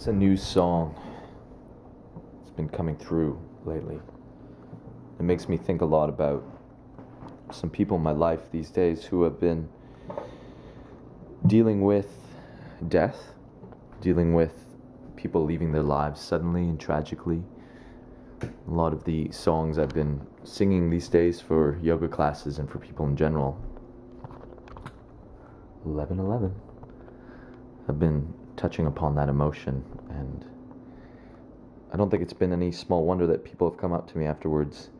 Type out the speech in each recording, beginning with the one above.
It's a new song. It's been coming through lately. It makes me think a lot about some people in my life these days who have been dealing with death, dealing with people leaving their lives suddenly and tragically. A lot of the songs I've been singing these days for yoga classes and for people in general, 11:11, have been touching upon that emotion, and I don't think it's been any small wonder that people have come up to me afterwards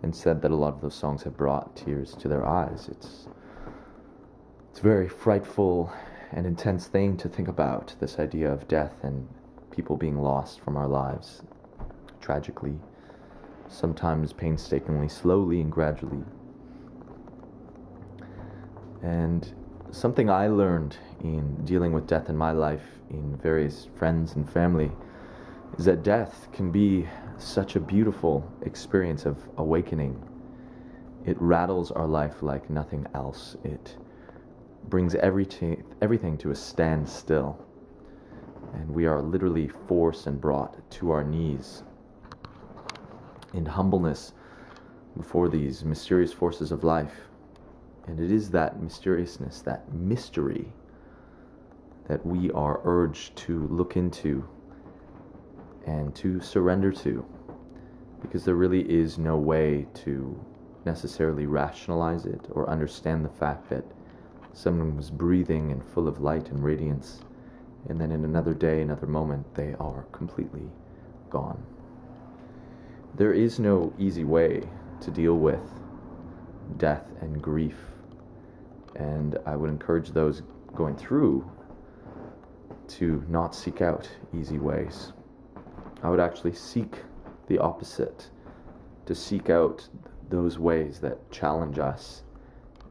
and said that a lot of those songs have brought tears to their eyes. It's a very frightful and intense thing to think about, this idea of death and people being lost from our lives, tragically, sometimes painstakingly, slowly and gradually. And something I learned in dealing with death in my life, in various friends and family, is that death can be such a beautiful experience of awakening. It rattles our life like nothing else. It brings everything to a standstill, and we are literally forced and brought to our knees in humbleness before these mysterious forces of life. And it is that mysteriousness, that mystery, that we are urged to look into and to surrender to, because there really is no way to necessarily rationalize it or understand the fact that someone was breathing and full of light and radiance, and then in another day, another moment, they are completely gone. There is no easy way to deal with death and grief, and I would encourage those going through to not seek out easy ways. I would actually seek the opposite, to seek out those ways that challenge us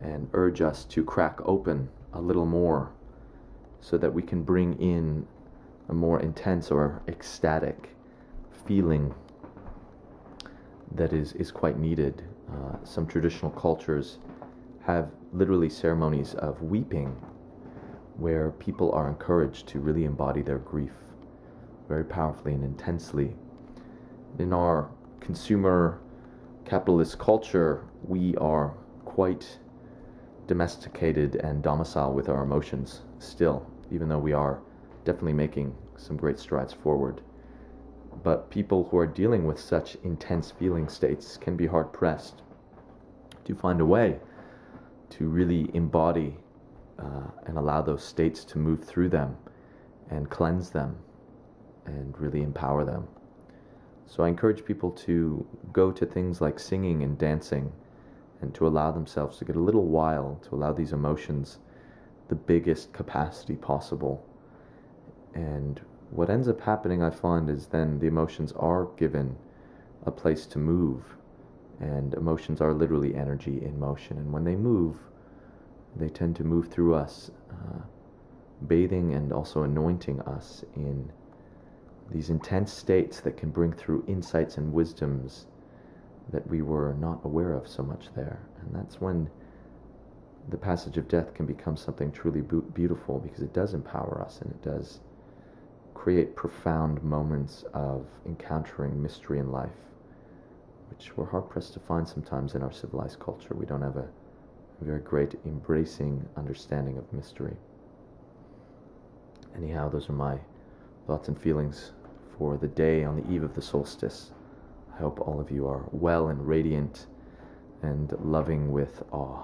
and urge us to crack open a little more so that we can bring in a more intense or ecstatic feeling that is quite needed. Some traditional cultures have literally ceremonies of weeping where people are encouraged to really embody their grief very powerfully and intensely. In our consumer capitalist culture, we are quite domesticated and docile with our emotions still, even though we are definitely making some great strides forward. But people who are dealing with such intense feeling states can be hard pressed to find a way to really embody and allow those states to move through them and cleanse them and really empower them. So I encourage people to go to things like singing and dancing, and to allow themselves to get a little wild, to allow these emotions the biggest capacity possible. And what ends up happening, I find, is then the emotions are given a place to move, and emotions are literally energy in motion, and when they move, they tend to move through us, bathing and also anointing us in these intense states that can bring through insights and wisdoms that we were not aware of so much there. And that's when the passage of death can become something truly beautiful, because it does empower us and it does create profound moments of encountering mystery in life, which we're hard-pressed to find sometimes in our civilized culture. We don't have a very great embracing understanding of mystery. Anyhow, those are my thoughts and feelings for the day on the eve of the solstice. I hope all of you are well and radiant and loving with awe.